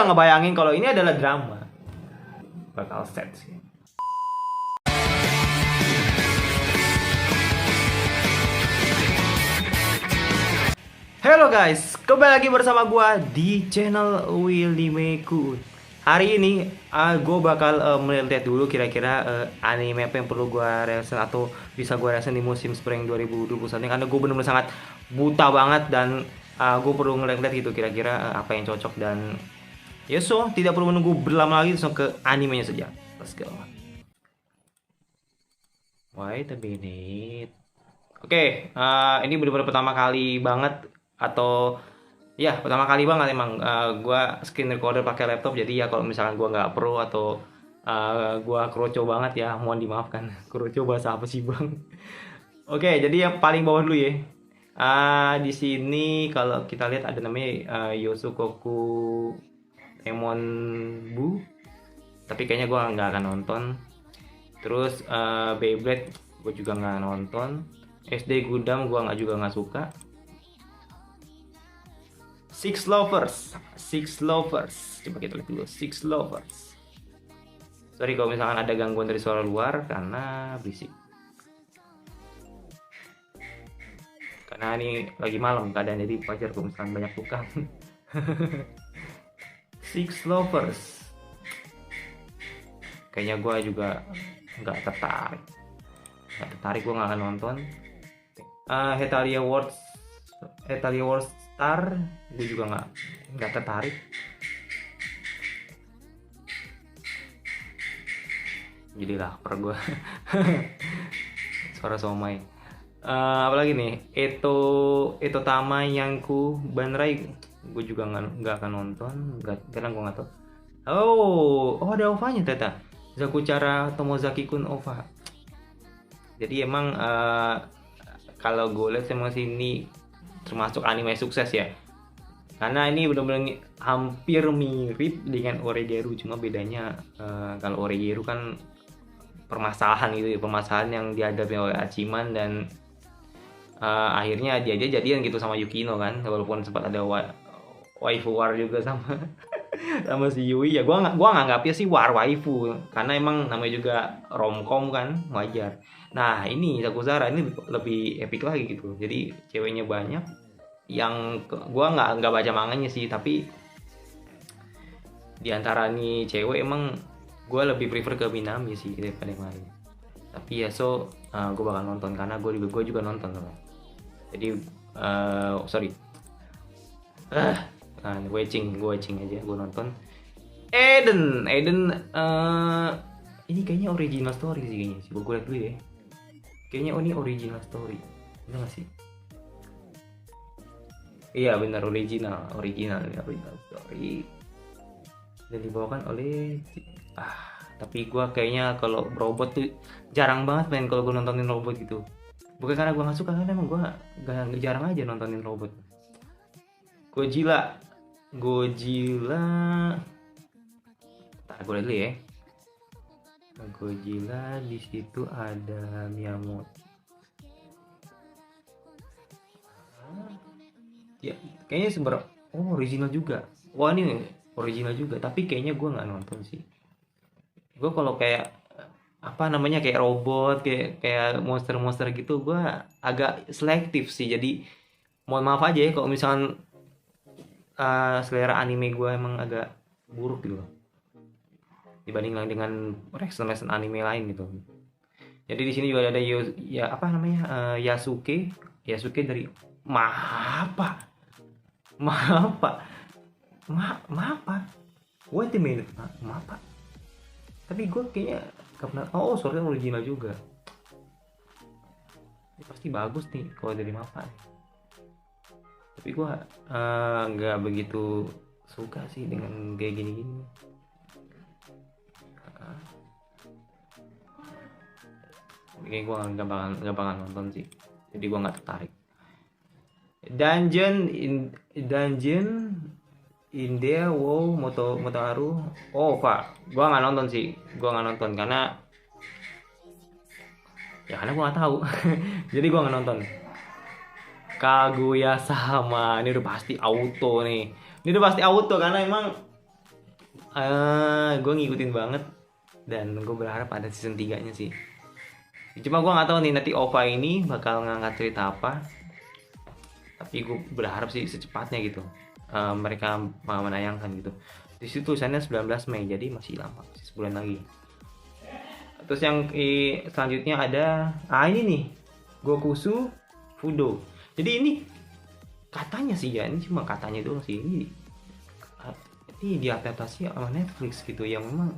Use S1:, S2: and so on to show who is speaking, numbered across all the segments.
S1: udah ngebayangin kalau ini adalah drama. Bakal set sih. Halo guys, kembali lagi bersama gua di channel Willy Meku. Hari ini gue bakal melihat dulu kira-kira anime apa yang perlu gua reaction atau bisa gua reaction di musim spring 2021 ini, karena gue bener-bener sangat buta banget dan gue perlu ngeliat gitu kira-kira apa yang cocok. Dan ya tidak perlu menunggu berlama lagi, langsung ke animenya saja. Let's go. Wait a minute. Oke, ini bener-bener pertama kali banget, atau ya pertama kali banget emang gua screen recorder pakai laptop. Jadi ya kalau misalkan gua nggak pro atau gua kroco banget ya mohon dimaafkan. Kroco bahasa apa sih bang? Oke, jadi yang paling bawah dulu ya. Di sini kalau kita lihat ada namanya Yosukoku Emon Bu, tapi kayaknya gua nggak akan nonton. Terus Beyblade gue juga nggak nonton. SD Gundam gue nggak suka. Six Lovers, coba kita lihat dulu. Six Lovers. Sorry kalau misalkan ada gangguan dari suara luar karena berisik. Karena ini lagi malam keadaan, jadi wajar kalau misalkan banyak tukang. Six Lovers. Kayaknya gue juga nggak tertarik. Gue nggak akan nonton. Hetalia Wars Star gue juga nggak tertarik. Jadi lapar gue. Suara somai. Apalagi nih, Eto Tama Yangku Banrai gue juga nggak akan nonton, karena gue nggak tahu. Oh ada OVA-nya ternyata. Zakuchara Tomozaki Kun OVA. Jadi emang kalau gue lihat emang sini termasuk anime sukses ya, karena ini benar-benar hampir mirip dengan Oregairu. Cuma bedanya kalau Oregairu kan permasalahan gitu ya, permasalahan yang dihadapi oleh Hachiman, dan akhirnya dia jadian gitu sama Yukino kan, walaupun sempat ada waifu war juga sama sama si Yui. Ya gua nganggapnya sih war waifu karena emang namanya juga romcom kan, wajar. Nah ini Sakuzara ini lebih epic lagi gitu, jadi ceweknya banyak. Yang gua nggak baca manganya sih, tapi diantara nih cewek emang gua lebih prefer ke Minami sih daripada yang lain. Tapi ya gua bakal nonton karena gua juga nonton loh. Jadi sorry, gue watching aja, gue nonton Eden. Ini kayaknya original story sih kayaknya sih. Gue lihat dulu ya. Kayaknya ini original story. Benar gak sih? Iya benar, original story. Dan dibawakan oleh tapi gue kayaknya kalau robot tuh jarang banget main kalau gue nontonin robot gitu. Bukan karena gue nggak suka, karena emang gue jarang aja nontonin robot. Godzilla. Ntar gue lihat dulu ya. Godzilla di situ ada Miyamoto. Ya, kayaknya original juga. Wah ini original juga, tapi kayaknya gue nggak nonton sih. Gue kalau kayak kayak robot, kayak monster gitu, gue agak selektif sih. Jadi mohon maaf aja ya kalau misalkan selera anime gue emang agak buruk gitu dibanding dengan reaction anime lain gitu. Jadi di sini juga ada Yasuke dari Mappa. Wait a minute, Mappa. Tapi gue kayaknya gak pernah. Soalnya original juga. Ini pasti bagus nih kalau dari Mappa. Tapi gue nggak begitu suka sih dengan kayak gini-gini. Kayaknya gue nggak bakal nonton sih. Jadi gue nggak tertarik. Dungeon in there, wow, Motoharu. Pak, gue nggak nonton sih. Gue nggak nonton karena gue nggak tahu. Jadi gue nggak nonton. Kaguya sama ini udah pasti auto nih. Ini udah pasti auto karena emang Gue ngikutin banget dan gue berharap ada season 3-nya sih. Cuma gue nggak tahu nih nanti OVA ini bakal ngangkat cerita apa. Tapi gue berharap sih secepatnya gitu. Mereka menayangkan gitu. Di situ tulisannya 19 Mei, jadi masih lama, masih sebulan lagi. Terus yang selanjutnya ada ini nih, Gokusu Fudo. Jadi ini katanya sih ya, ini cuma katanya doang sih. Ini diadaptasi sama Netflix gitu yang memang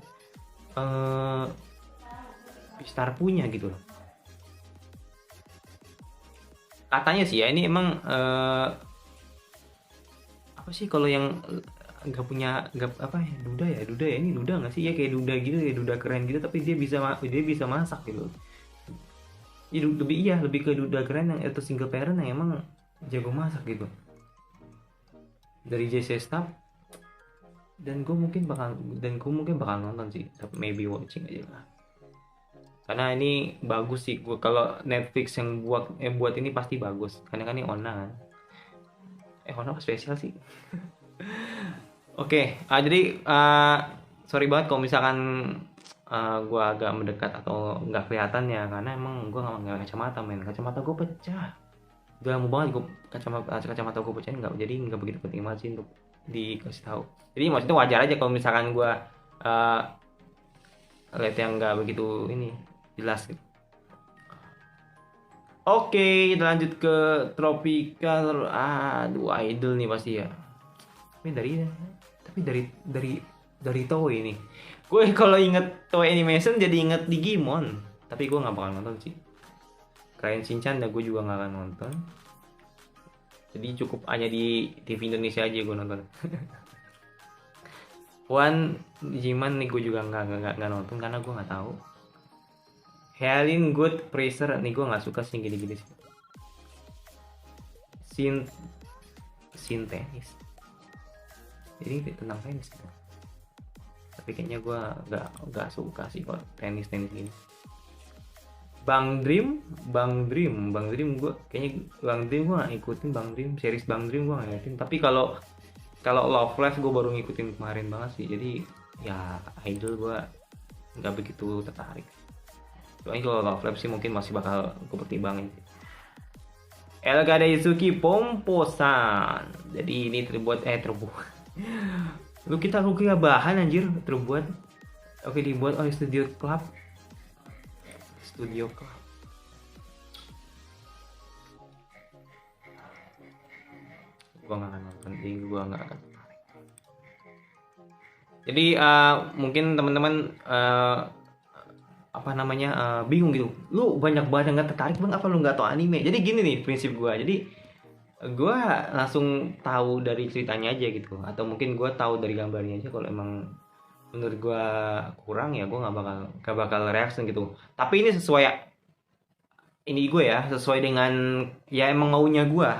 S1: Star punya gitu loh. Katanya sih ya ini emang apa sih kalau yang nggak punya nggak apa ya, duda ya, ini duda nggak sih ya, kayak duda gitu ya, duda keren gitu tapi dia bisa masak gitu. Jadi lebih ke duda keren yang atau single parent yang emang jago masak gitu, dari JC Staff. Dan gue mungkin bakal nonton sih, tapi maybe watching aja lah, karena ini bagus sih. Gue kalau Netflix yang buat ini pasti bagus, karena kan ini Ona kan. Ona apa spesial sih. Oke, jadi sorry banget kalau misalkan gue agak mendekat atau nggak kelihatan ya, karena emang gue nggak kacamata, kacamata gue pecah. Udah lama banget gue kacamata gue pecah, jadi nggak begitu penting banget sih untuk dikasih tahu. Jadi maksudnya wajar aja kalau misalkan gue lihat yang nggak begitu ini jelas gitu. Oke, kita lanjut ke Tropical. Aduh, idol nih pasti ya. Tapi dari Toei ini. Gue kalau inget Toei Animation jadi inget Digimon. Tapi gue nggak bakal nonton sih. Crayon Shinchan gue juga nggak akan nonton. Jadi cukup hanya di TV Indonesia aja gue nonton. One Digimon nih gue juga nggak nonton karena gue nggak tahu. Helen Good Praiser nih gue nggak suka sih gini-gini sih. Sin tenis. Jadi tentang tenis gitu. Tapi kayaknya gue nggak suka sih kalau tenis gini. Bang Dream gue kayaknya gue nggak ikutin series Bang Dream gue nggak ngikutin. Tapi kalau Love Live gue baru ngikutin kemarin banget sih. Jadi ya idol gue nggak begitu tertarik. Soalnya kalau Love Live sih mungkin masih bakal gue pertimbangin. Elga Daisuki Pomposan. Jadi ini terbuat lu kita bahan anjir, terbuat dibuat oleh Studio Club. Gua nggak akan nonton, jadi gua nggak akan tertarik. Jadi mungkin teman-teman bingung gitu, lu banyak banget nggak tertarik bang, apa lu nggak tahu anime? Jadi gini nih prinsip gua, jadi gue langsung tahu dari ceritanya aja gitu, atau mungkin gue tahu dari gambarnya aja. Kalau emang menurut gue kurang ya gue nggak bakal reaction gitu. Tapi ini sesuai sesuai dengan ya emang maunya gue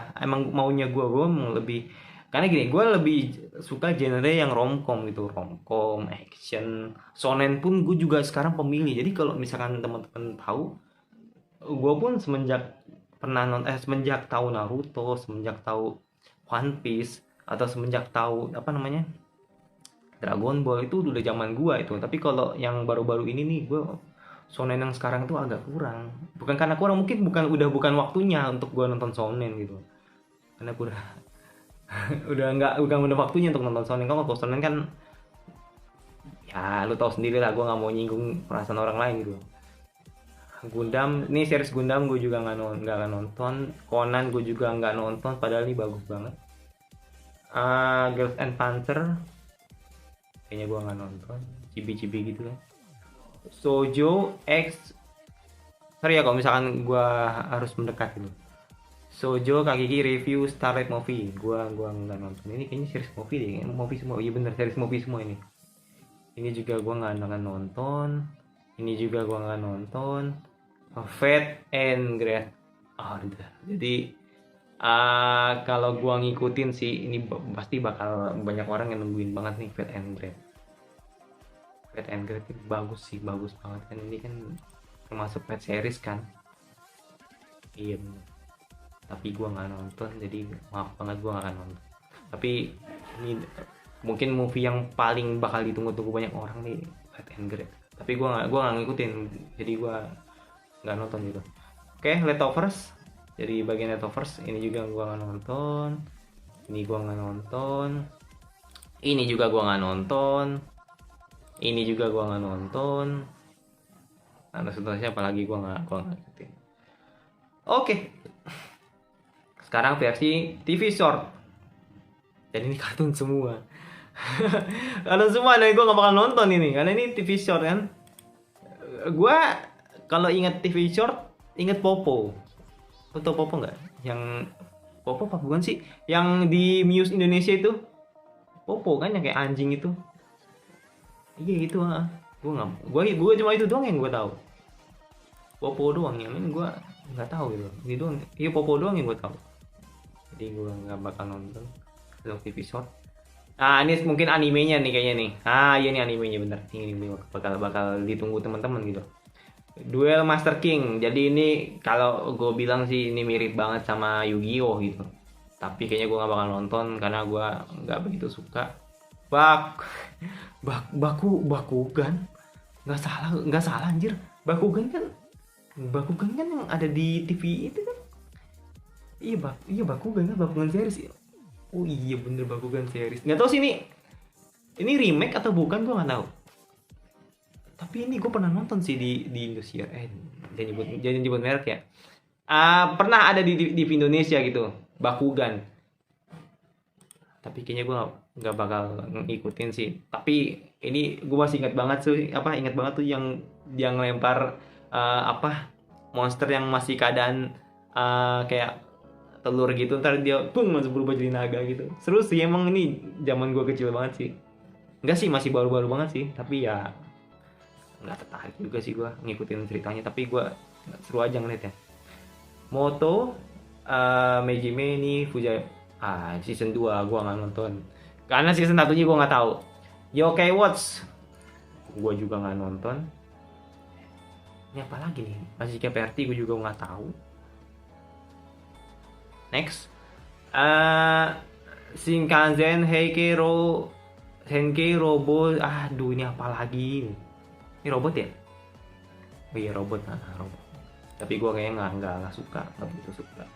S1: lebih, karena gini, gue lebih suka genre yang romcom gitu, romcom action. Shonen pun gue juga sekarang pemilih. Jadi kalau misalkan teman-teman tahu, gue pun semenjak tahu Naruto, semenjak tahu One Piece, atau semenjak tahu Dragon Ball, itu udah zaman gua itu. Tapi kalau yang baru-baru ini nih, gua shonen yang sekarang tuh agak kurang. Bukan karena kurang, mungkin bukan waktunya untuk gua nonton shonen gitu. Karena gua udah waktunya untuk nonton shonen. Kalau shonen kan ya lu tahu sendiri lah, gua nggak mau nyinggung perasaan orang lain gitu. Gundam, ini series Gundam gue juga nggak akan nonton. Conan gue juga nggak nonton, padahal ini bagus banget. Girls and Panther kayaknya gue nggak nonton, cibi-cibi gitu kan. Shoujo X, sorry ya kalau misalkan gue harus mendekat gitu. Shoujo Kageki Review Starlight Movie, gue nggak nonton. Ini kayaknya series movie deh, movie semua. Iya bener, series movie semua ini. Ini juga gue nggak akan nonton. Ini juga gue nggak nonton. Fate and Great Order. Jadi kalau gua ngikutin sih, ini pasti bakal banyak orang yang nungguin banget nih Fate and Great. Fate and Great itu bagus banget kan. Ini kan termasuk Fate series kan. Iya. Tapi gua nggak nonton, jadi maaf banget gua nggak akan nonton. Tapi ini mungkin movie yang paling bakal ditunggu-tunggu banyak orang nih, Fate and Great. Tapi gua nggak ngikutin, jadi gua nggak nonton gitu. Oke, Leftovers. Jadi bagian Leftovers ini juga gua nggak nonton. Ini gua nggak nonton. Ini juga gua nggak nonton. Ini juga gua nggak nonton. Nah, seterusnya apalagi gua nggak ngikutin. Oke. Sekarang versi TV short. Jadi ini kartun semua. Kartun semua, dan gue gak bakal nonton ini karena ini TV short kan. Gue kalau ingat TV short inget Popo. Lo tau Popo nggak? Yang Popo apa bukan sih? Yang di Muse Indonesia itu Popo kan yang kayak anjing itu. Iya gitu ah. Gue cuma itu doang yang gue tahu. Popo doang, yang lain gue nggak tahu gitu. Ini doang. Iya Popo doang yang gue tahu. Jadi gue nggak bakal nonton untuk TV short. Ah, ini mungkin animenya nih kayaknya nih. Ah, iya nih animenya bener. Ini bakal ditunggu teman-teman gitu. Duel Master King. Jadi ini kalau gue bilang sih ini mirip banget sama Yu-Gi-Oh gitu. Tapi kayaknya gue nggak bakal nonton karena gue nggak begitu suka. Bakugan. Nggak salah anjir. Bakugan kan yang ada di TV itu kan. Iya Bakugan kan, Bakugan series. Oh iya bener, Bakugan series. Nggak tahu sih ini remake atau bukan, gue nggak tahu. Tapi ini gue pernah nonton sih di Indosiar. Jangan nyebut merek ya. Pernah ada di Indonesia gitu, Bakugan. Tapi kayaknya gue nggak bakal ngikutin sih. Tapi ini gue masih ingat banget tuh yang lempar monster yang masih keadaan kayak telur gitu, ntar dia langsung berubah jadi naga gitu. Seru sih, emang ini zaman gue kecil banget sih. Enggak sih, masih baru-baru banget sih, tapi ya nggak tertarik juga sih gue ngikutin ceritanya. Tapi gue seru aja ngeliatnya. Moto Mejime ni Fuja season 2 gue nggak nonton karena season 1 nya gue nggak tahu. Yokai Watch gue juga nggak nonton. Ini apa lagi nih, masih kayak PRT gue juga nggak tahu. Next, Shinkansen Henkei Robo. Aduh, ini apa lagi? Ini robot ya? Oh iya robot, robot. Tapi gue kayaknya nggak suka, nggak begitu suka.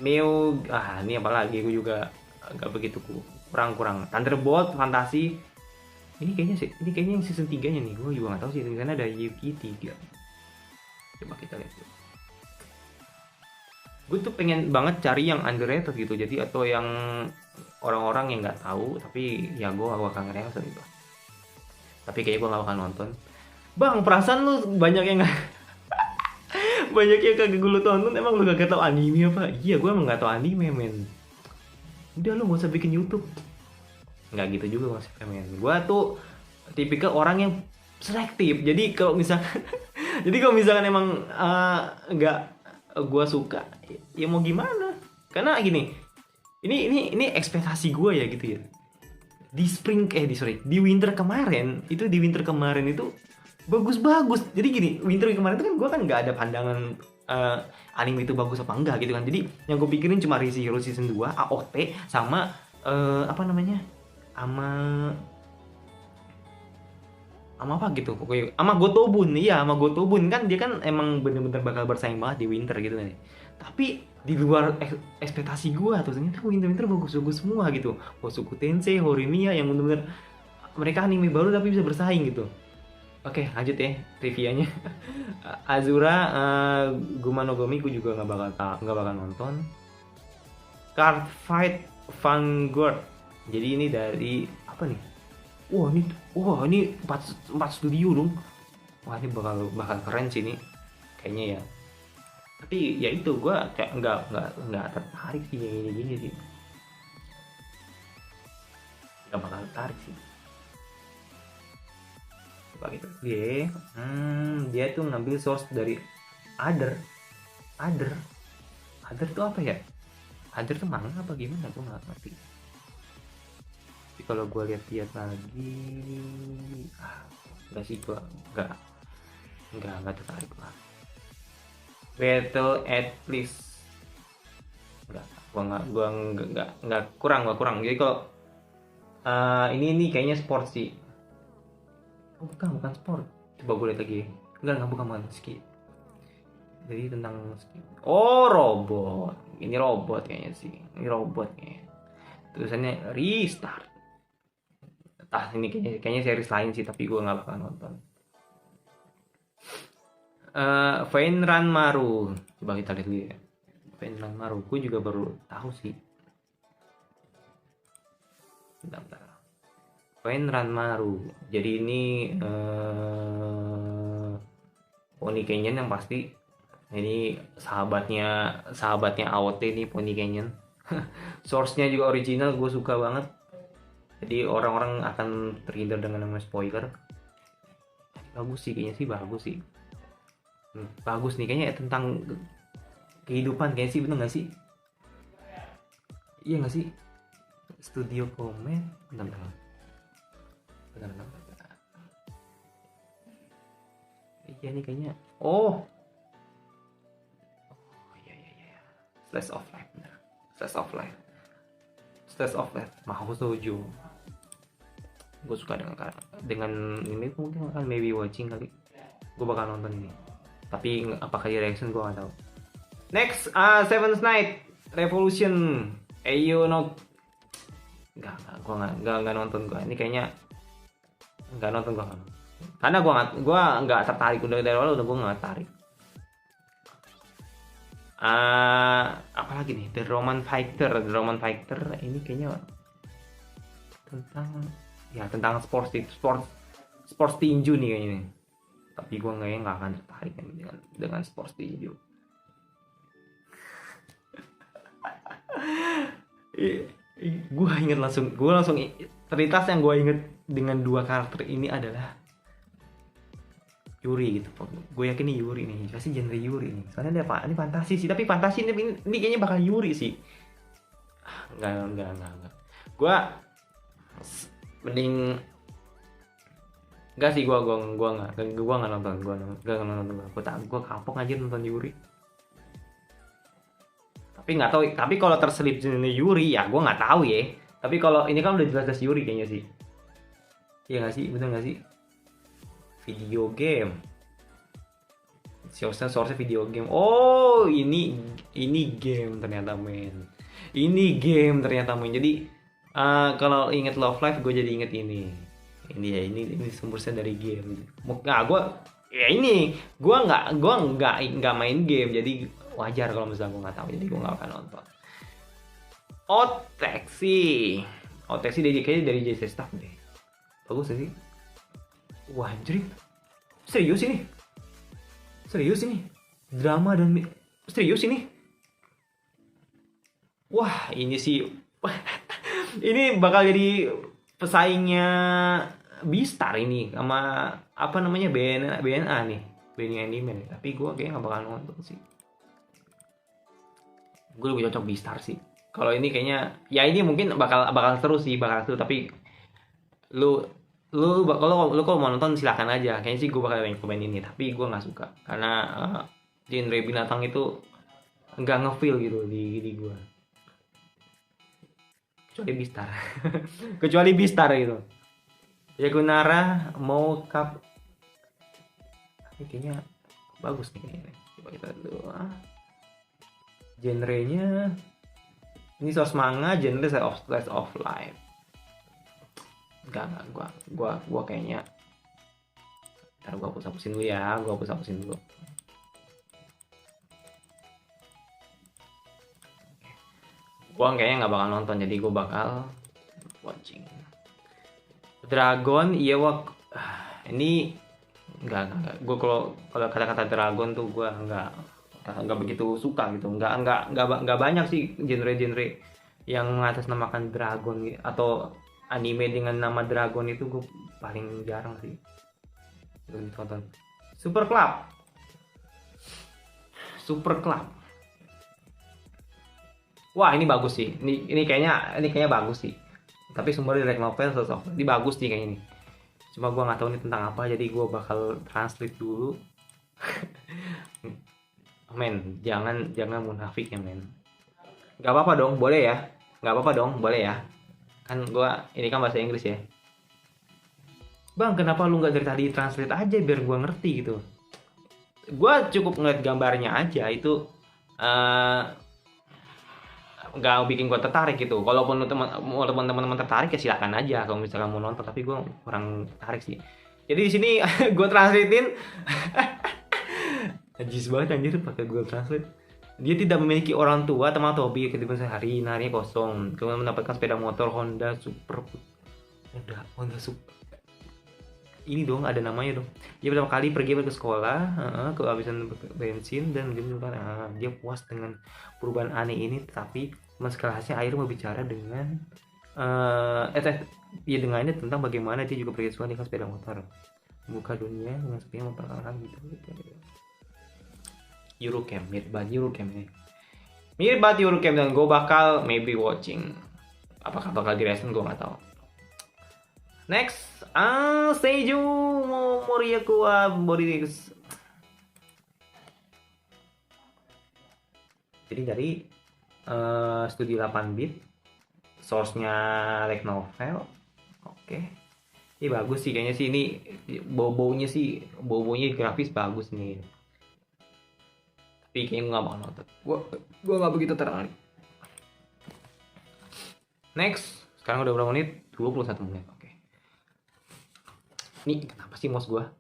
S1: Meo, ini apa lagi? Gue juga nggak begitu kurang. Thunderbolt Fantasi. Ini kayaknya yang season 3-nya nih. Gue juga nggak tahu sih, di sana ada Yuki 3. Coba kita lihat dulu. Gue tuh pengen banget cari yang underrated gitu, jadi atau yang orang-orang yang nggak tahu, tapi ya gue gak bakal ngerasa gitu. Tapi kayaknya gue gak bakal nonton. Bang, perasaan lu banyak yang banyak yang kagak gue tonton. Emang lu gak tau anime apa? Iya, gue emang gak tau anime, men. Udah lu gak usah bikin YouTube. Nggak gitu juga maksudnya, men. Gue tuh tipikal orang yang selektif. Jadi kalau misalkan emang nggak gue suka, ya mau gimana? Karena gini, ini ekspektasi gue ya gitu ya. Di winter kemarin itu bagus. Jadi gini, winter kemarin itu kan gue nggak ada pandangan anime itu bagus apa enggak gitu kan. Jadi yang gue pikirin cuma Hero season 2, AOT sama sama apa gitu pokoknya, sama Gotobun kan, dia kan emang bener-bener bakal bersaing banget di winter gitu nih. Tapi di luar ekspektasi gua tuh, ternyata winter bagus-bagus semua gitu. Hosoku Tensei, Horimiya yang bener-bener mereka anime baru tapi bisa bersaing gitu. Oke, lanjut ya trivianya. Azura, Guma no Gomi gua juga nggak bakal nonton. Card Fight Vanguard. Jadi ini dari apa nih? Wah ini 4 studio dong. Wah ini bakal keren sih ini kayaknya ya. Tapi ya itu gue kayak nggak tertarik sih yang gini sih. Nggak bakal tertarik sih. Coba gitu. Dia tuh ngambil source dari Other tuh apa ya? Other tuh manga apa gimana? Gue nggak ngerti. Tapi kalau gue lihat lagi, nggak sih, gue nggak tertarik lah. Battle at least gue kurang. Jadi kalau Ini kayaknya sport sih. Oh, bukan sport. Coba gue lihat lagi. Enggak bukan ski. Jadi tentang ski. Oh, robot. Ini robot kayaknya sih. Ini robot kayaknya. Tulisannya restart. Ini kayaknya series lain sih, tapi gue nggak bakal nonton. Maru. Coba kita lihat dulu ya. Maru. Gue juga baru tahu sih. Bentar. Maru. Jadi ini Pony Canyon yang pasti. Ini sahabatnya AOT nih, Pony Canyon. Source-nya juga original, gue suka banget. Jadi orang-orang akan terhindar dengan namanya spoiler. Bagus sih, kayaknya sih bagus sih. Bagus nih kayaknya tentang kehidupan kayaknya sih, bener gak sih? Iya gak sih? Studio komen. Bentar. Iya nih kayaknya. Oh iya. Slice of life, bener. Slice of life. Mahou Shoujo. Gue suka dengan ini, mungkin akan maybe watching kali. Gue bakal nonton ini. Tapi apakah di reaction gue gak tahu. Next, Seventh Night Revolution. Ayo no. Gue nggak nonton gue. Ini kayaknya nggak nonton gue. Karena gue nggak tertarik, udah dari awal gue nggak tertarik. Apalagi nih, The Roman Fighter ini kayaknya tentang sports tinju nih kayaknya. Tapi gue nggak akan tertarik dengan sports tinju. Gue langsung terlintas yang gue inget dengan dua karakter ini adalah Yuri gitu. Gue yakin nih Yuri nih, pasti genre Yuri nih. Soalnya ini fantasi sih, tapi fantasi ini kayaknya bakal Yuri sih. Enggak. Gue mending enggak sih, gue nggak nonton. Gue kapok aja nonton Yuri. Tapi nggak tahu. Tapi kalau terselip genre Yuri ya gue nggak tahu ya. Tapi kalau ini kan udah jelas Yuri kayaknya sih. Iya nggak sih, bener nggak sih? Video game. Source video game. Oh, ini game ternyata men. Jadi kalau inget Love Live gue jadi inget ini. Ini sumbernya dari game. Nah, gue nggak main game, jadi wajar kalau misalnya gue nggak tahu, jadi gue nggak akan nonton. Oteksi dari JC Staff deh. Bagus sih. Wah anjir, serius ini drama dan serius ini. Wah ini sih ini bakal jadi pesaingnya Beastar ini sama apa namanya BNA nih, Burning Anime. Tapi gue kayaknya nggak bakal nonton sih. Gue lebih cocok Beastar sih. Kalau ini kayaknya ya ini mungkin bakal seru sih, tapi lu kalau mau nonton silakan aja. Kayaknya sih gue bakal komen ini, tapi gue nggak suka karena genre binatang itu nggak ngefeel gitu di gue. Kecuali Beastar gitu. Yakunara mau cup. Ini kayaknya bagus nih kayaknya. Coba kita dulu. Genrenya ini source manga, genre slice of life. Enggak, gua kayaknya ntar gua hapus-hapusin dulu ya, Gua kayaknya nggak bakal nonton, jadi gua bakal watching. Dragon, iya ini enggak. Gua kalau kata-kata Dragon tuh gua nggak begitu suka gitu. Nggak banyak sih genre-genre yang mengatasnamakan Dragon atau anime dengan nama Dragon itu gue paling jarang sih tonton. Super Club. Wah ini bagus sih. Ini kayaknya bagus sih. Tapi sumber dari novel ini bagus nih kayaknya nih. Cuma gue nggak tahu ini tentang apa, jadi gue bakal translate dulu. Men, jangan munafik ya men. Gak apa-apa dong, boleh ya. Kan gua ini kan bahasa Inggris ya. Bang, kenapa lu nggak dari tadi translate aja biar gua ngerti gitu. Gua cukup ngeliat gambarnya aja itu eh, nggak bikin gua tertarik gitu. Walaupun teman-teman tertarik ya silakan aja kalau misalkan mau nonton, tapi gua kurang tertarik sih. Jadi di sini gua translatein. Najis banget anjir pakai Google Translate. Dia tidak memiliki orang tua, teman atau hobi kehidupan sehari-hari kosong. Kemudian mendapatkan sepeda motor Honda Super. Ini dong ada namanya dong. Dia pertama kali pergi ke sekolah, kehabisan bensin dan dia puas dengan perubahan aneh ini, tetapi sekelasnya akhirnya berbicara dengan dia dengannya tentang bagaimana dia juga pergi sekolah dengan sepeda motor. Buka dunia dengan sepeda memperkenalkan gitu. Eurocamp, mirip banget Eurocamp ini. Mirip banget Eurocamp dan gue bakal maybe watching. Apakah bakal diresen gue nggak tahu. Next, Seiju Moriyaku wa Borix. Jadi dari studi 8 bit, source-nya light novel. Oke. Ini bagus sih kayaknya sih, ini bobonya grafis bagus nih. Tapi kayaknya gue gak bakal nonton. Gue gak begitu tertarik. Next, sekarang udah berapa menit? 21 menit. Nih, kenapa sih mouse gua?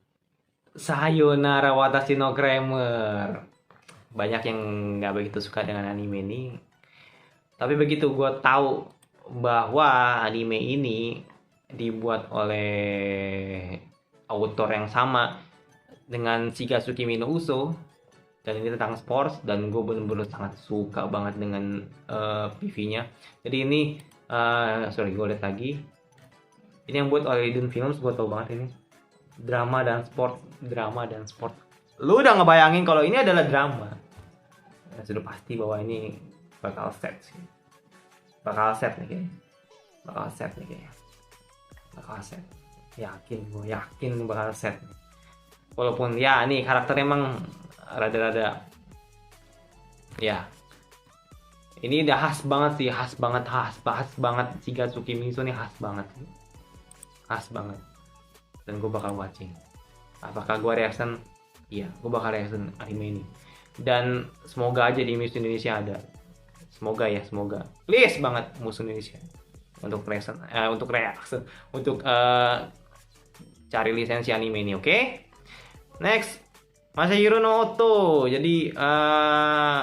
S1: Sayonara Watashi no Kramer. Banyak yang nggak begitu suka dengan anime ini. Tapi begitu gua tahu bahwa anime ini dibuat oleh autor yang sama dengan Shigasuki Mino Uso, dan ini tentang sports, dan gue bener-bener sangat suka banget dengan PV-nya. Jadi ini gue lihat lagi. Ini yang buat oleh Idun Films, gue tau banget ini. Drama dan sport. Lu udah ngebayangin kalau ini adalah drama. Ya, sudah pasti bahwa ini bakal set sih. Bakal set nih kayaknya. Gue yakin bakal set. Walaupun ya nih karakternya emang rada-rada ya. Ini udah khas banget. Shigasuki Miso nih khas banget. Dan gue bakal watching. Apakah gue reaction? Iya, gue bakal reaction anime ini. Dan semoga aja di musuh Indonesia ada. Semoga. Please banget musuh Indonesia untuk reaction, untuk cari lisensi anime ini, oke? Next, Masahiro no Oto. Jadi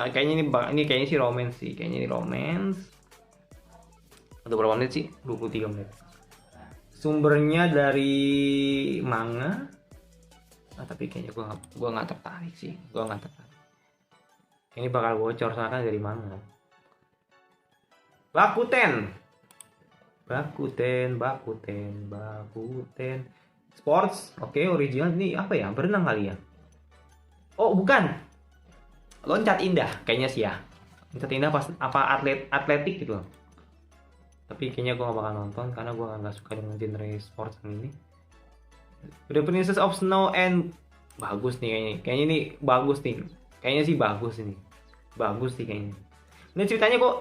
S1: kayaknya ini kayaknya sih romance sih. Untuk berapa menit sih? 23 menit. Sumbernya dari manga, tapi kayaknya gue nggak tertarik sih. Ini bakal bocor soalnya dari manga. Bakuten. Sports, oke, original ini apa ya? Berenang kali ya? Oh bukan, loncat indah kayaknya sih ya. Loncat indah pas apa atletik gitu loh. Tapi kayaknya gue gak bakal nonton karena gue gak suka dengan genre sports ini. The Princess of Snow and bagus nih kayaknya ini bagus nih. Kayaknya. Ini ceritanya kok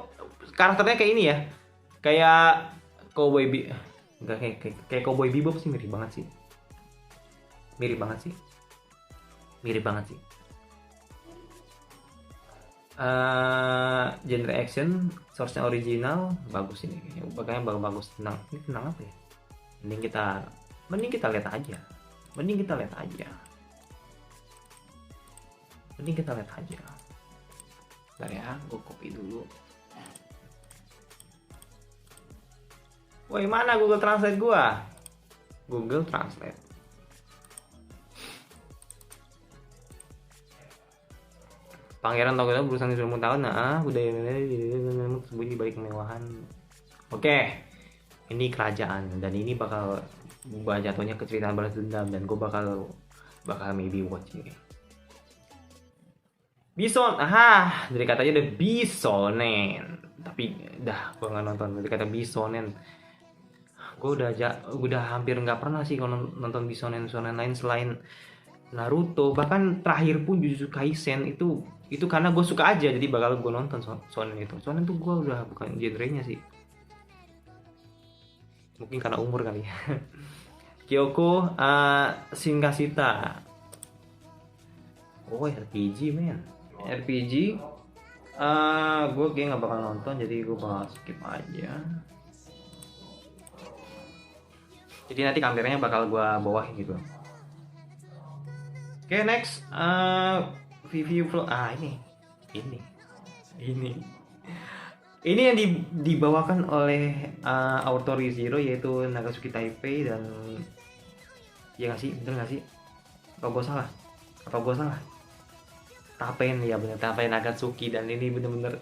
S1: karakternya kayak ini ya. Kayak kayak Cowboy Bebop sih, mirip banget sih. Genre action, source-nya original, bagus ini kayaknya. Makanya bagus. Tentang apa ya? Mending kita lihat aja. Bentar ya, gue copy dulu. Woi, mana Google Translate gua? Google Translate. Pangeran Tokyo berusaha 90 tahun, udah sembunyi di balik kemewahan. Oke, ini kerajaan dan ini bakal jatuhnya ke cerita balas dendam, dan gue bakal maybe watching. Bison, dari katanya ada Bisonen, tapi gue nggak nonton. Dari kata Bisonen, gue udah hampir nggak pernah sih kalau nonton Bisonen lain selain Naruto. Bahkan terakhir pun Jujutsu Kaisen itu karena gue suka aja, jadi bakal gue nonton Shonen itu. Shonen tuh gue udah bukan genrenya sih. mungkin karena umur kali ya. Kyoko Shinkashita. Oh, RPG men. RPG gue kayak nggak bakal nonton, jadi gue bakal skip aja. Jadi nanti kameranya bakal gue bawa gitu. Oke, next review vlog. Ini yang dibawakan oleh Author Zero, yaitu Nagatsuki Taipei dan ya nggak sih, bener nggak sih? Apa gue salah? Tapen, ya bener, Tapen Nagatsuki. Dan ini bener-bener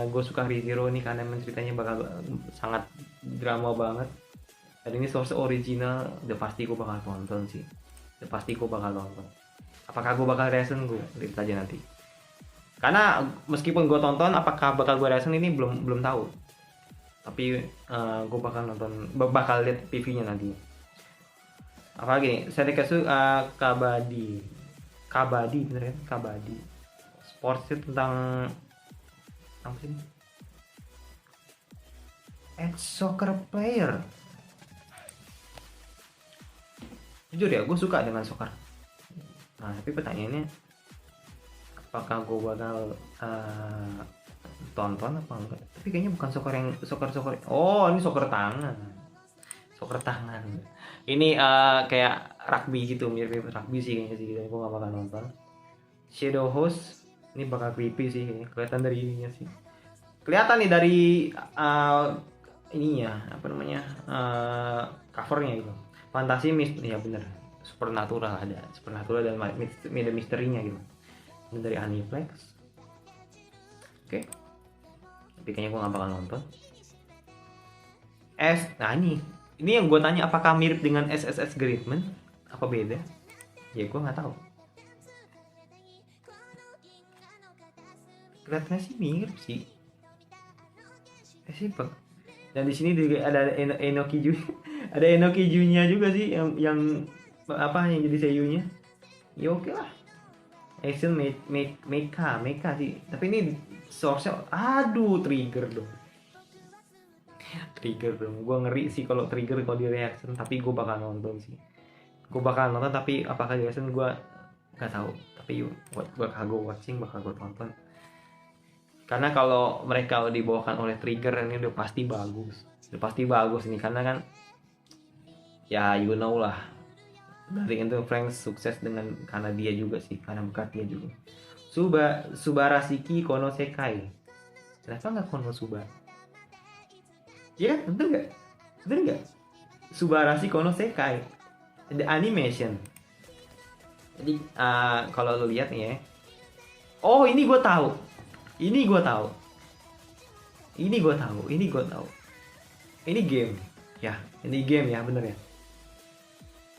S1: gue suka ReZero nih karena ceritanya bakal sangat drama banget. Dan ini source original, udah pasti gue bakal tonton sih. Apakah gue bakal reaction, gue lihat aja nanti. Karena meskipun gue tonton, apakah bakal gue reaction ini belum tahu. Tapi gue bakal lihat PV-nya nanti. Apalagi nih, Serekatsu Kabaddi, bener kan? Kabaddi. Sports itu tentang apa sih? Soccer player. Jujur ya, gue suka dengan soccer. Nah, tapi pertanyaannya, apakah gue bakal tonton apa enggak? Tapi kayaknya bukan soccer. Oh, ini soccer tangan. Ini kayak rugby gitu, mirip rugby sih kayaknya sih. Gue gak bakal nonton. Shadow Host, ini bakal creepy sih kayaknya. Kelihatan dari ininya sih. Kelihatan nih dari ininya, apa namanya, covernya gitu. Fantasi ya bener, supernatural dan ada misterinya gitu. Ini dari Aniplex. Oke. Tapi kayaknya gue gak bakal nonton. Nah ini yang gue tanya, apakah mirip dengan SSS Gridman? Apa beda? Ya gue nggak tahu. Kelihatannya sih mirip sih. Sih bang. Dan di sini juga ada Enoki Ju. Ada Enoki Junya juga sih yang jadi seiyunya. Ya oke lah. Action Mecha sih. Tapi ini source-nya trigger dong. Gue ngeri sih kalau trigger kalau di reaction, tapi gue bakal nonton sih. Tapi apakah di reaction gue nggak tahu. Tapi bakal gue watching, bakal gue tonton. Karena kalau mereka dibawakan oleh trigger, ini udah pasti bagus nih, karena kan ya you know lah, dari itu Frank sukses karena dia juga sih, karena berkat dia juga. Subarashiki Konosekai. Kenapa nggak Konosuba? Iya kan, bener nggak? Subarashi Konosekai, the animation. Jadi kalau lo lihat nih ya, ini gue tahu. Ini game ya, bener ya.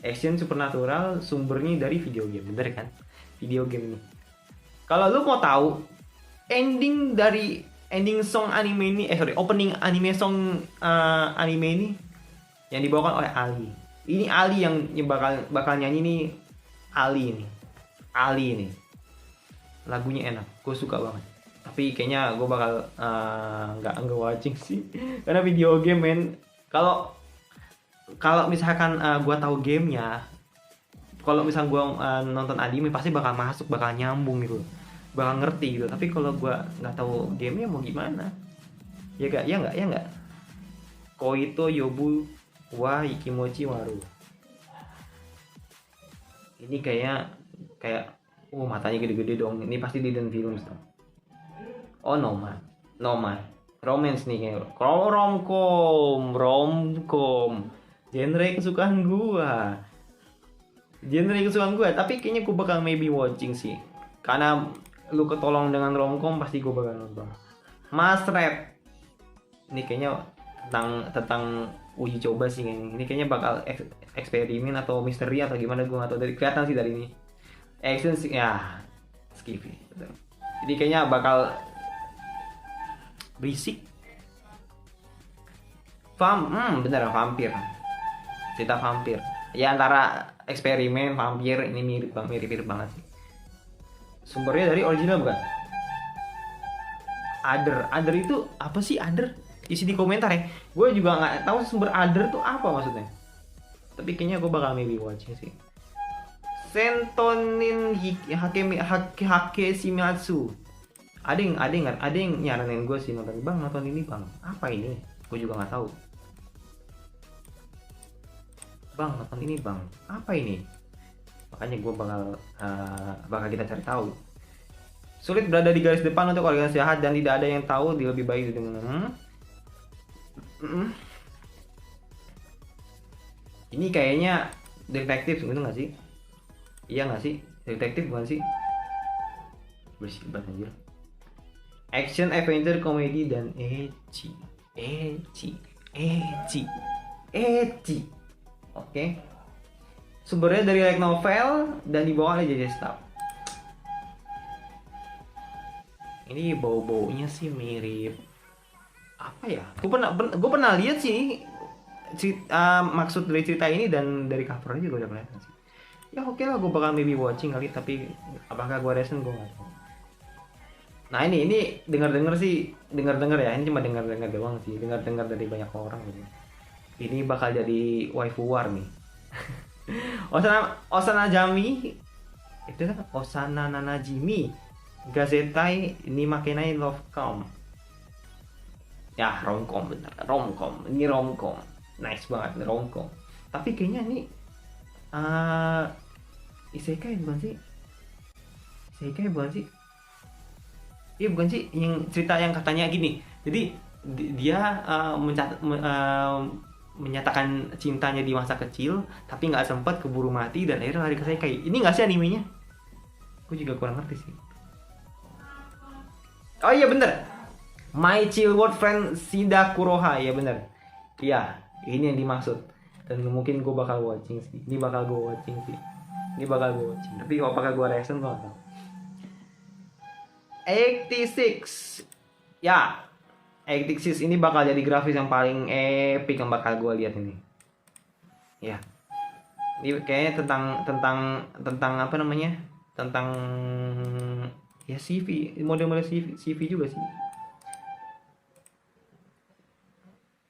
S1: Action supernatural, sumbernya dari video game, bener kan? Video game ini. Kalau lu mau tahu ending song anime ini, opening anime song anime ini yang dibawakan oleh Ali. Ini Ali yang bakal nyanyi nih, Ali ini. Lagunya enak, gue suka banget. Tapi kayaknya gue bakal nggak watching sih, karena video game men. Kalau misalkan gue tahu gamenya, kalau misalkan gue nonton anime pasti bakal nyambung gitu, bakal ngerti gitu. Tapi kalau gue nggak tahu gamenya mau gimana? Ya nggak. Koito Yobu wa Ikimochi Waru. Ini kayak matanya gede-gede dong. Ini pasti di Hidden Films dong. Oh Noma, romance nih kayak romcom, genre kesukaan gua. Tapi kayaknya gua bakal maybe watching sih, karena lu ketolong dengan romcom, pasti gua bakal nonton. Mas Red, ini kayaknya tentang uji coba sih kayaknya. Ini kayaknya bakal eksperimen atau misteri atau gimana, gua nggak tahu. Dari kelihatan sih dari ini. Action sih ya, skip. Jadi kayaknya bakal berisik. Bener, vampir. Cerita vampir. Ya antara eksperimen vampir, ini mirip banget sih. Sumbernya dari original bukan? Other itu apa sih Other? isi di komentar ya. Gue juga nggak tahu sumber other tuh apa maksudnya. Tapi kayaknya gue bakal maybe watching sih. Sentonin Hake Shimatsu. Ada yang nyaranin gue sih nonton. Bang, nonton ini bang. Apa ini? Gue juga nggak tahu. Bang, nonton ini bang. Apa ini? Makanya gue bakal kita cari tahu. Sulit berada di garis depan untuk organisasi jahat dan tidak ada yang tahu lebih baik dengan Ini kayaknya detektif gitu nggak sih? Iya nggak sih? Detektif bukan sih? Bersih banget anjir. Action, adventure, komedi, dan ecchi. Oke. Sumbernya dari light novel dan dibawa oleh JJ Staff. Ini bau-baunya sih mirip apa ya? Gue pernah lihat sih maksud dari cerita ini dan dari covernya juga udah kelihatan sih. Ya oke lah, gue bakal maybe watching kali, tapi apakah gue recent gue nggak tahu. Nah ini dengar ya, ini cuma dengar doang sih, dengar dari banyak orang gitu. Ini bakal jadi waifu war nih. Osana Jami itu kan Osana Nanajimi Gazetai Nimakenai Love Com. Ya romcom bener, ini romcom, nice banget nih romcom. Tapi kayaknya ini isekai bukan sih? Iya bukan sih, yang cerita yang katanya gini. Jadi dia menyatakan cintanya di masa kecil, tapi nggak sempat, keburu mati dan akhirnya lari ke isekai. Ini nggak sih animenya? Gue juga kurang ngerti sih. Oh iya bener, My Childhood Friend Shida Kuroha, ya bener. Iya, ini yang dimaksud. Dan mungkin gue bakal watching sih. Ini bakal gue watching. Tapi apakah gue reaction gue gak tau. 86. Ya, 86 ini bakal jadi grafis yang paling epic yang bakal gue lihat ini. Ya. Ini kayaknya tentang apa namanya? Tentang ya CV, model-model CV juga sih.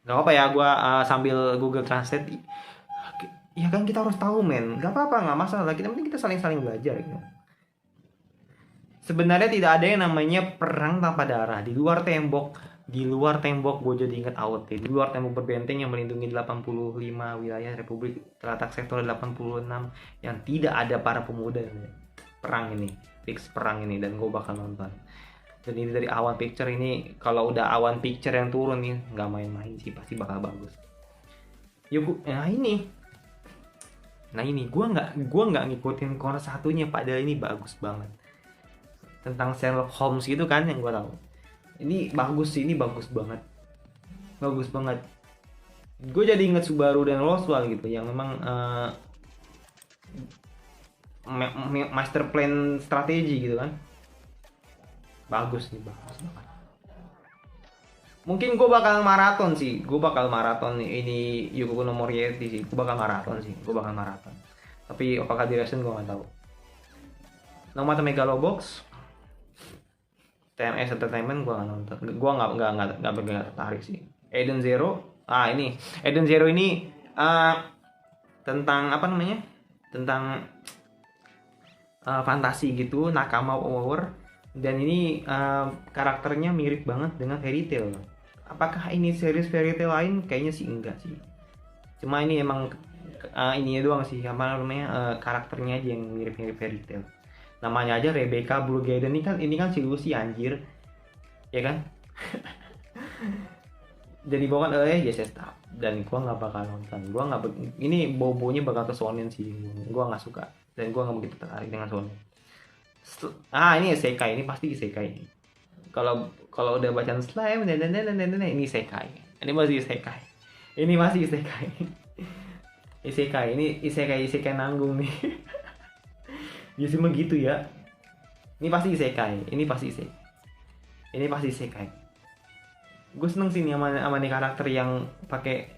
S1: Gak apa ya, gue sambil Google Translate. Ya kan kita harus tahu men, gak apa-apa, gak masalah. Kita penting kita saling belajar gitu. Sebenarnya tidak ada yang namanya perang tanpa darah. Di luar tembok gue jadi ingat AOT. Di luar tembok berbenteng yang melindungi 85 wilayah Republik terletak sektor 86 yang tidak ada para pemuda. Perang ini, fix perang ini, dan gue bakal nonton. Dan ini dari Awan Picture ini, kalau udah Awan Picture yang turun nih, nggak main-main sih, pasti bakal bagus. Yuk, nah ini gue nggak ngikutin Korea satunya, padahal ini bagus banget. Tentang Sherlock Holmes gitu kan yang gue tahu. Ini bagus sih, ini bagus banget. Gue jadi inget Subaru dan Roswell gitu, yang memang master plan strategi gitu kan. Bagus banget. Mungkin gue bakal maraton sih. Ini Yukiko no Moriarty sih. Gue bakal maraton. Tapi apakah di reaction gue nggak tahu. Nomata Megalobox, TMS Entertainment gue nggak nonton. Gue nggak tertarik sih. Eden Zero. Ini Eden Zero ini tentang apa namanya? Tentang fantasi gitu, nakama war. Dan ini karakternya mirip banget dengan Fairy Tail. Apakah ini series Fairy Tail lain? Kayaknya sih enggak sih. Cuma ini emang ininya doang sih, apa namanya, karakternya aja yang mirip-mirip Fairy Tail. Namanya aja Rebecca Brugeden, ini kan si Lucy anjir. Ya kan? Dan dibawakan oleh JC Staff. Dan gua nggak bakal nonton. Ini bobonya bakal ke shonen sih. Gua nggak suka. Dan gua nggak begitu tertarik dengan shonen. Ini isekai, ini pasti isekai. Kalau udah bacaan slime ini isekai. Ini masih isekai. Ini isekai nanggung nih. Biasanya begitu ya. Ini pasti isekai. Gue seneng sih nih sama nih karakter yang pakai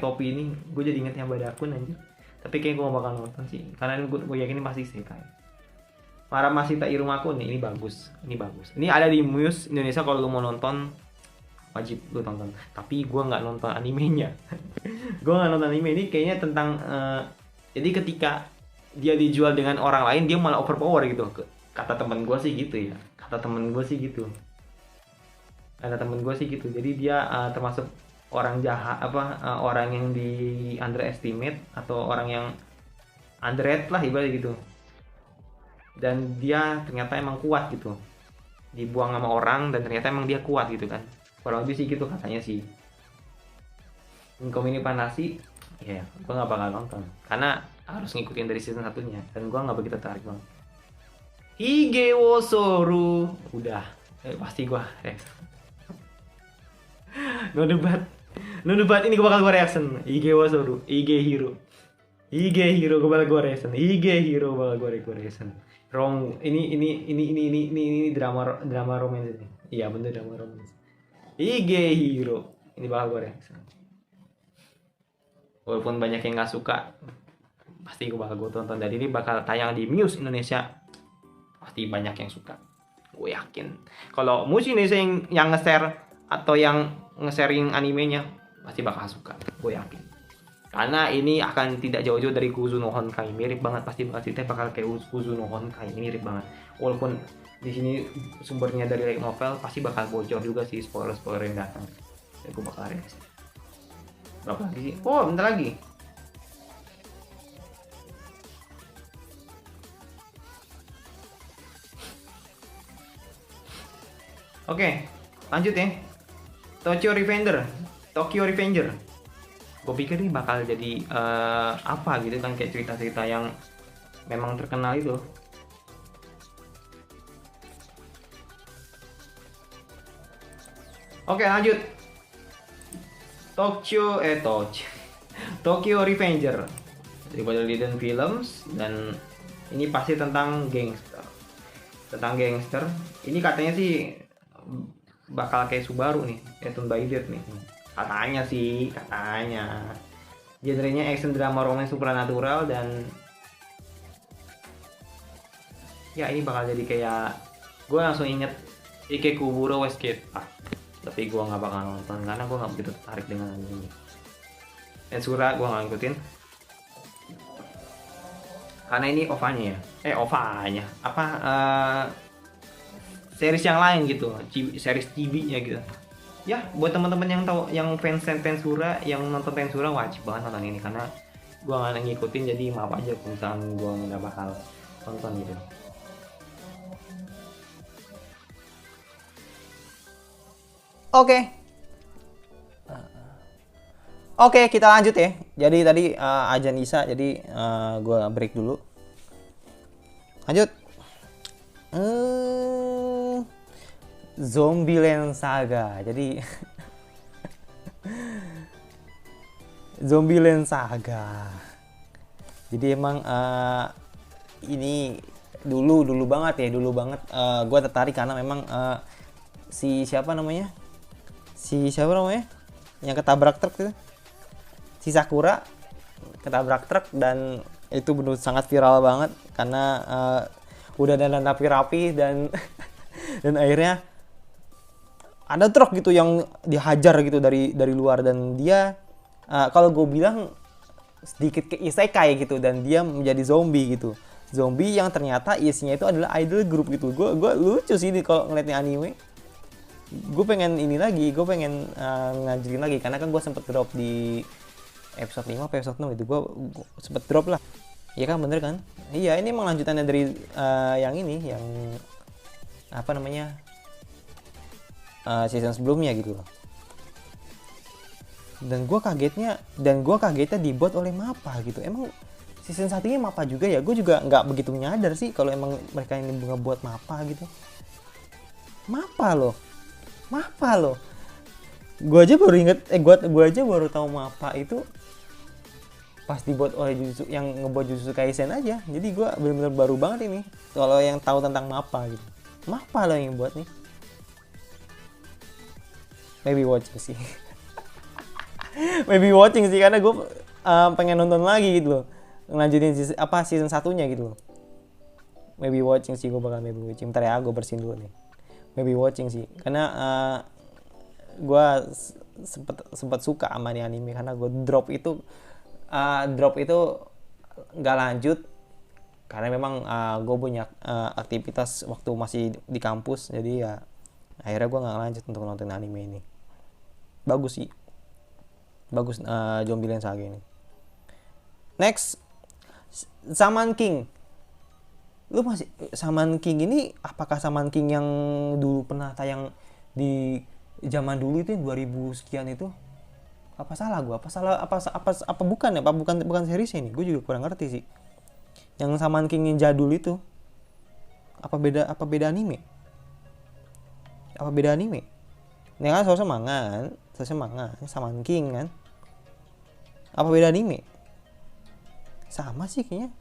S1: topi ini. Gue jadi inget yang Badakun anjir. Tapi kayaknya gue gak bakal nonton sih, karena gue yakin ini pasti isekai. Maramasita Irumaku nih, ini bagus. Ini ada di Muse Indonesia kalau lu mau nonton. wajib lu tonton. Tapi gue nggak nonton animenya. Gue nggak nonton anime ini, kayaknya tentang jadi ketika dia dijual dengan orang lain dia malah overpower gitu. Kata temen gue sih gitu ya. Kata temen gue sih gitu. Jadi dia termasuk orang jahat, orang yang di underestimate atau orang yang underrated lah ibaratnya gitu. Dan dia ternyata emang kuat gitu, dibuang sama orang dan ternyata emang dia kuat gitu kan, kurang lebih sih gitu katanya sih. Inkom ini Panasi, ya gue nggak bakal nonton karena harus ngikutin dari season satunya dan gue nggak begitu tertarik banget. Hige wo Soru udah pasti gue no debat ini gue bakal gue reaction. Hige wo Soru, Hige Hero gue bakal gue reaction. Hige Hero bakal gue reaction. Ini drama romance ini. Iya bener, drama romance. Hige Hero ini bakal gue reaction. Walaupun banyak yang nggak suka, pasti gue bakal gue tonton. Dan ini bakal tayang di Muse Indonesia, pasti banyak yang suka. Gue yakin. Kalau Muse Indonesia yang nge-share atau yang nge-sharing animenya, pasti bakal suka. Gue yakin. Karena ini akan tidak jauh-jauh dari Kuzuno Honkai, mirip banget, pasti ceritanya bakal kayak Kuzuno Honkai, ini mirip banget. Walaupun di sini sumbernya dari light novel, pasti bakal bocor juga sih spoiler yang datang. Dan gue bakal reaksi. Berapa lagi sih? Oh, bentar lagi. Oke, lanjut ya. Tokyo Revenger. Gue pikir ini bakal jadi apa gitu kan, kayak cerita-cerita yang memang terkenal itu. Oke, lanjut. Tokyo Revenger dari Battle Films, dan ini pasti tentang gangster. Ini katanya sih bakal kayak Subaru nih, kayak Turn by Death nih. Katanya. Genrenya action drama romance supernatural, dan ya ini bakal jadi kayak, gue langsung inget Ikekuburo Westgate. Tapi gue nggak bakal nonton karena gue nggak begitu tertarik dengan ini. Ensura gue nggak ngikutin karena ini OVA-nya series yang lain gitu, series TV-nya gitu. Ya buat teman-teman yang tahu, yang fans Tensura, yang nonton Tensura, wajib banget nonton ini karena gue nggak ngikutin, jadi maaf aja kalau misalnya gue nggak bakal nonton gitu. Oke, kita lanjut ya. Jadi tadi ajan Isa, jadi gue break dulu. Lanjut. Zombieland Saga. Jadi Zombieland Saga. Jadi emang ini dulu banget gue tertarik karena memang si siapa namanya yang ketabrak truk itu, si Sakura ketabrak truk, dan itu benar sangat viral banget karena udah dandan rapi-rapi dan dan akhirnya ada truk gitu yang dihajar gitu dari luar, dan dia kalau gue bilang sedikit ke isekai gitu, dan dia menjadi zombie gitu, zombie yang ternyata isinya itu adalah idol group gitu. Gue lucu sih kalau ngeliatnya anime. Gue pengen ngajarin lagi karena kan gue sempet drop di episode 5 atau episode 6 itu, gue sempet drop lah. Iya kan, bener kan? Iya, ini emang lanjutannya dari yang ini, yang apa namanya, season sebelumnya gitu loh. Dan gue kagetnya dibuat oleh MAPPA gitu. Emang season satunya MAPPA juga ya? Gue juga nggak begitu menyadar sih kalau emang mereka ini ngebuat MAPPA gitu. MAPPA loh. Gue aja baru inget, gue aja baru tahu MAPPA itu pas dibuat oleh yang ngebuat Jujutsu Kaisen aja. Jadi gue benar-benar baru banget ini kalau yang tahu tentang MAPPA gitu. MAPPA loh yang buat nih. Maybe watching sih karena gue pengen nonton lagi gitu loh, ngelanjutin season satunya gitu loh. Maybe watching sih, gue bakal maybe watching. Bentar ya, gue bersihin dulu nih. Maybe watching sih karena
S2: gue sempet suka sama nih anime karena gue drop itu nggak lanjut karena memang gue punya aktivitas waktu masih di kampus, jadi ya akhirnya gue nggak lanjut untuk nonton anime ini. Bagus sih, bagus Zombieland Saga ini. Next, Shaman King. Lu masih Shaman King ini, apakah Shaman King yang dulu pernah tayang di zaman dulu itu 2000 sekian itu? Apa salah gua? Apa bukan ya? Apa bukan series ini? Gue juga kurang ngerti sih. Yang Shaman King yang jadul itu apa beda anime? Apa beda anime? Ini kan soalnya manga, Shaman King kan. Apa beda anime? Sama sih kayaknya.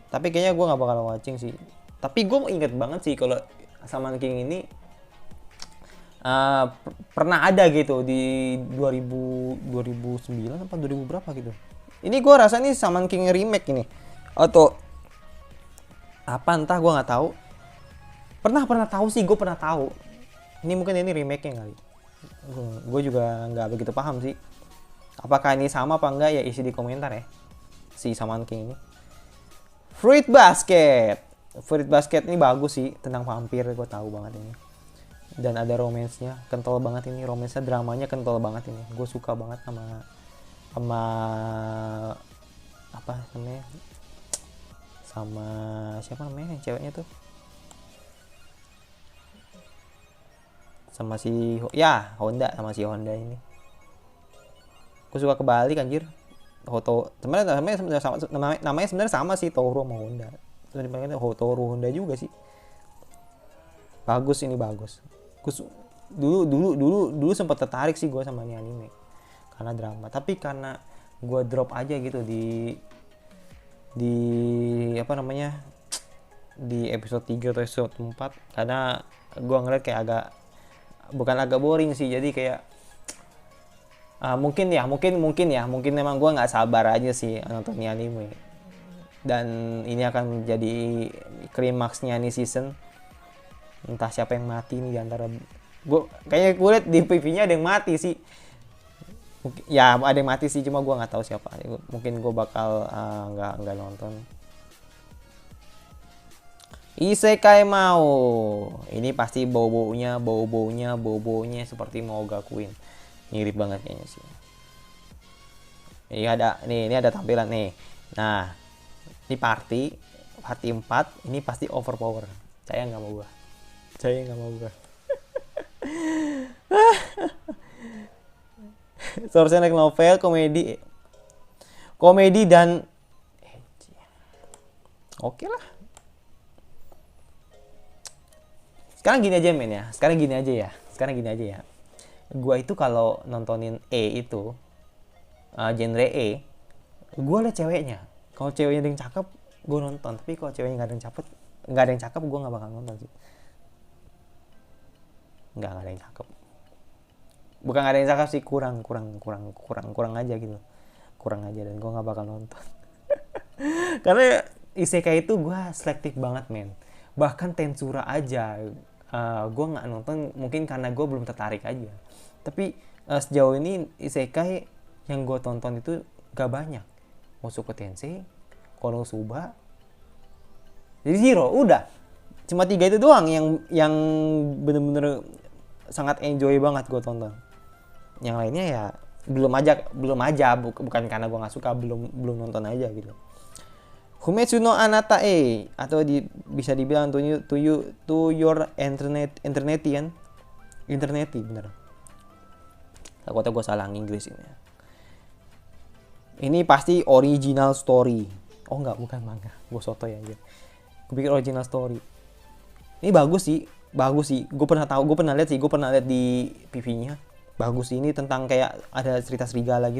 S2: Tapi kayaknya gue nggak bakal watching sih. Tapi gue inget banget sih kalau Shaman King ini pernah ada gitu di 2009 apa 2000 berapa gitu. Ini gue rasa nih Shaman King remake ini atau apa, entah, gue nggak tahu. Pernah tahu sih, gue pernah tahu. Ini mungkin ini remake-nya kali. Gue juga nggak begitu paham sih. Apakah ini sama apa enggak, ya isi di komentar ya. Si Shaman King ini. Fruit Basket ini bagus sih, tentang vampir, gue tahu banget ini. Dan ada romance-nya, kental banget ini, romance-nya, dramanya kental banget ini. Gue suka banget sama apa namanya? Sama siapa namanya ceweknya tuh? Sama si Honda, sama si Honda ini. Gue suka kebalik anjir. Sebenarnya namanya sebenarnya sama sih, Toru sama Honda. Sebenarnya Toru Honda juga sih. Bagus ini, bagus. Dulu sempat tertarik sih gue sama ini anime karena drama, tapi karena gue drop aja gitu di apa namanya, di episode 3 atau episode 4 karena gue ngeliat kayak bukan agak boring sih, jadi kayak mungkin memang gue nggak sabar aja sih nonton ini anime, dan ini akan menjadi klimaksnya nih season. Entah siapa yang mati nih diantara kayaknya gue liat di PV-nya ada yang mati sih. Ya ada yang mati sih, cuma gue nggak tahu siapa. Mungkin gue bakal nggak nonton. Isekai mau. Ini pasti bau-baunya seperti mau gakuin. Mirip banget kayaknya sih. Ini ada tampilan nih. Nah, ini party 4. Ini pasti overpower. Saya nggak mau gua. Source like novel, komedi dan oke lah. Sekarang gini aja ya. Gua itu kalau nontonin itu genre gua liat ceweknya. Kalau ceweknya ada yang cakep, gua nonton. Tapi kalau ceweknya nggak ada yang cakep, gua nggak bakal nonton sih. Nggak ada yang cakep. Bukan nggak ada yang cakep sih, kurang aja gitu. Kurang aja, dan gua nggak bakal nonton. Karena isekai itu gua selektif banget, men. Bahkan Tensura aja gue nggak nonton, mungkin karena gue belum tertarik aja. Tapi sejauh ini isekai yang gue tonton itu gak banyak. Mushoku Tensei, Konosuba, jadi Zero, udah. Cuma 3 itu doang yang bener-bener sangat enjoy banget gue tonton. Yang lainnya ya belum aja, bukan karena gue nggak suka, belum nonton aja gitu. Fumetsu no Anata atau bisa dibilang to your interneti bener. Takutnya gue salah Inggris ini. Ini pasti original story. Oh enggak, bukan manga. Gue sotoy aja. Gue pikir original story. Ini bagus sih. Gue pernah lihat di PV-nya. Bagus sih, ini tentang kayak ada cerita serigala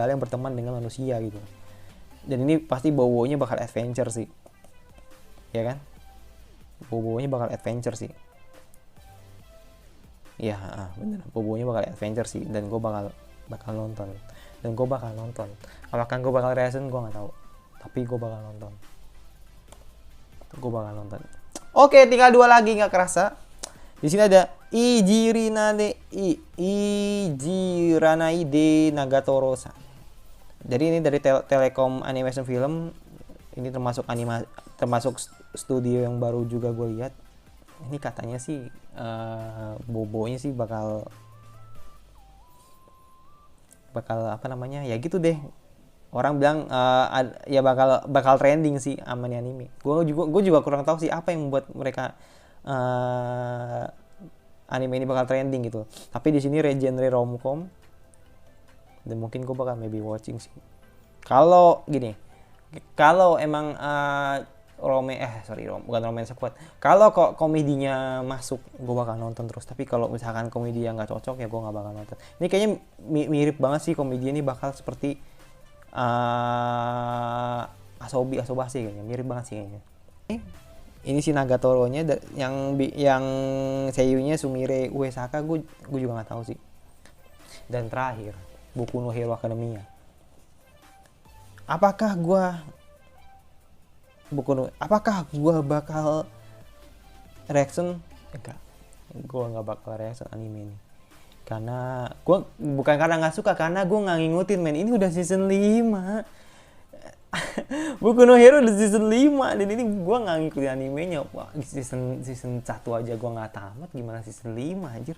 S2: yang berteman dengan manusia gitu. Dan ini pasti bau-baunya bakal adventure sih. Ya kan? Bau-baunya bakal adventure sih. Ya, bener. Bau-baunya bakal adventure sih. Dan gue bakal nonton. Apakah gue bakal reaction, gue gak tahu. Tapi gue bakal nonton. Gue bakal nonton. Oke, tinggal 2 lagi nggak kerasa. Di sini ada Ijiranai de Nagatoro-san. Jadi ini dari Telekom Animation Film. Ini termasuk studio yang baru juga gue lihat. Ini katanya sih bobonya sih bakal apa namanya? Ya gitu deh. Orang bilang ya bakal trending sih sama nih anime. Gue juga kurang tahu sih apa yang membuat mereka anime ini bakal trending gitu. Tapi di sini genre romcom dan mungkin gue bakal maybe watching sih. Kalau gini, kalau emang bukan romance kuat. Kalau kok komedinya masuk, gue bakal nonton terus. Tapi kalau misalkan komedi yang nggak cocok, ya gue nggak bakal nonton. Ini kayaknya mirip banget sih, komedi ini bakal seperti Asobase kayaknya, mirip banget sih kayaknya. Ini si Nagatoro-nya yang seiyunya Sumire Uesaka, gue juga nggak tahu sih. Dan terakhir, Boku no Hero Academia. Apakah gue bakal reaction? Enggak, gue nggak bakal reaction anime ini. Karena gue bukan karena nggak suka, karena gue nggak ngikutin, men. Ini udah season 5. Boku no Hero udah season 5 dan ini gue nggak ngikutin animenya. Wah, season 1 aja gue nggak tamat, gimana season 5 anjir.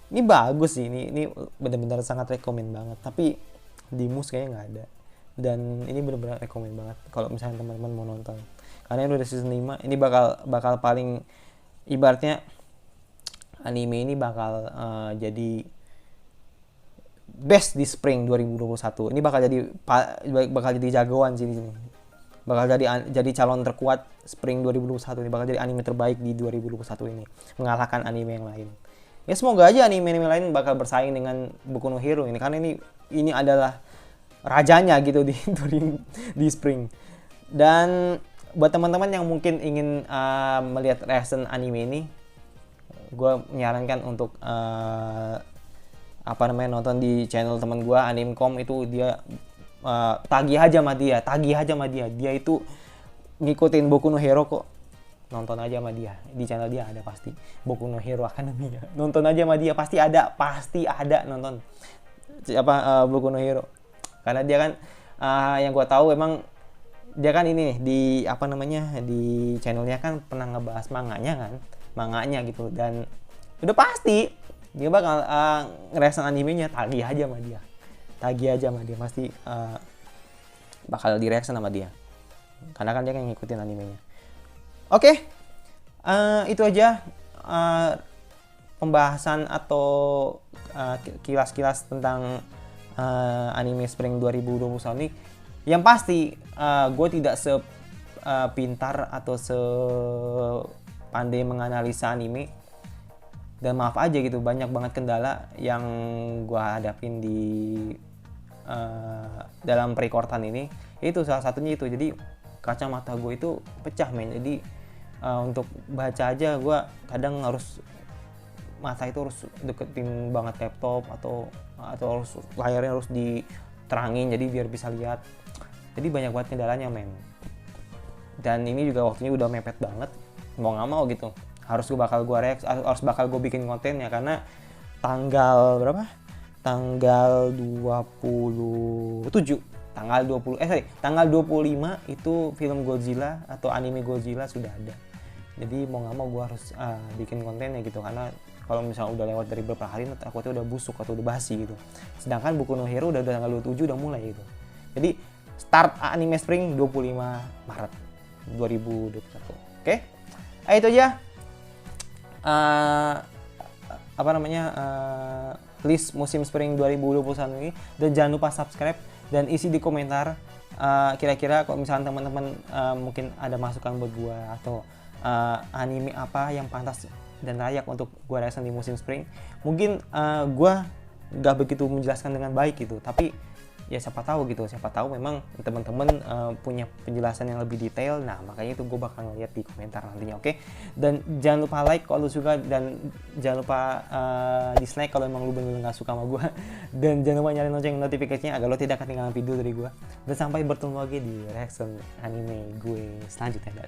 S2: Ini bagus sih, ini benar-benar sangat rekomen banget. Tapi di Mus kayaknya nggak ada. Dan ini benar-benar rekomen banget kalau misalnya teman-teman mau nonton. Karena ini udah season 5, ini bakal paling, ibaratnya anime ini bakal jadi best di spring 2021. Ini bakal jadi jagoan sih di sini. Bakal jadi calon terkuat spring 2021 ini, bakal jadi anime terbaik di 2021 ini, mengalahkan anime yang lain. Ya semoga aja anime-anime lain bakal bersaing dengan Boku no Hero ini, karena ini adalah rajanya gitu di spring. Dan buat teman-teman yang mungkin ingin melihat reaction anime ini, gue menyarankan untuk nonton di channel teman gue Animecom. Itu dia tagih aja sama dia. Dia itu ngikutin Boku no Hero kok. Nonton aja sama dia, di channel dia ada pasti Boku no Hero Academia. Nonton aja sama dia, pasti ada nonton Boku no Hero. Karena dia kan yang gue tahu emang dia kan ini nih di channelnya kan pernah ngebahas manganya gitu, dan udah pasti dia bakal ngereaction animenya. Tagih aja sama dia pasti bakal di-reaction sama dia, karena kan dia kan ngikutin animenya. Oke, itu aja pembahasan atau kilas-kilas tentang anime spring 2021 ini. Yang pasti gue tidak sepintar atau sepandai menganalisa anime, dan maaf aja gitu, banyak banget kendala yang gue hadapin di dalam perekordan ini. Itu salah satunya itu, jadi kacamata gue itu pecah, men. Jadi untuk baca aja gue kadang mata itu harus deketin banget laptop atau harus layarnya harus diterangin jadi biar bisa lihat. Jadi banyak banget kendalanya, men. Dan ini juga waktunya udah mepet banget, mau nggak mau gitu harus bakal gue bikin konten ya, karena tanggal 25 itu film Godzilla atau anime Godzilla sudah ada. Jadi mau nggak mau gue harus bikin kontennya gitu, karena kalau misalnya udah lewat dari beberapa hari takutnya udah busuk atau udah basi gitu. Sedangkan Boku no Hero udah tanggal 27 udah mulai gitu. Jadi start anime spring 25 Maret 2021. Oke? Itu aja list musim spring 2021 ini. Dan jangan lupa subscribe dan isi di komentar kira-kira kalau misalnya teman-teman mungkin ada masukan buat gue, atau anime apa yang pantas dan layak untuk gue reaction di musim spring. Mungkin gue gak begitu menjelaskan dengan baik gitu, tapi ya siapa tahu memang teman-teman punya penjelasan yang lebih detail. Nah makanya itu gue bakal ngeliat di komentar nantinya, oke? Dan jangan lupa like kalau lu suka, dan jangan lupa dislike kalau emang lu bener-bener gak suka sama gue. Dan jangan lupa nyalain lonceng notifikasinya agar lo tidak ketinggalan video dari gue. Dan sampai bertemu lagi di reaction anime gue selanjutnya.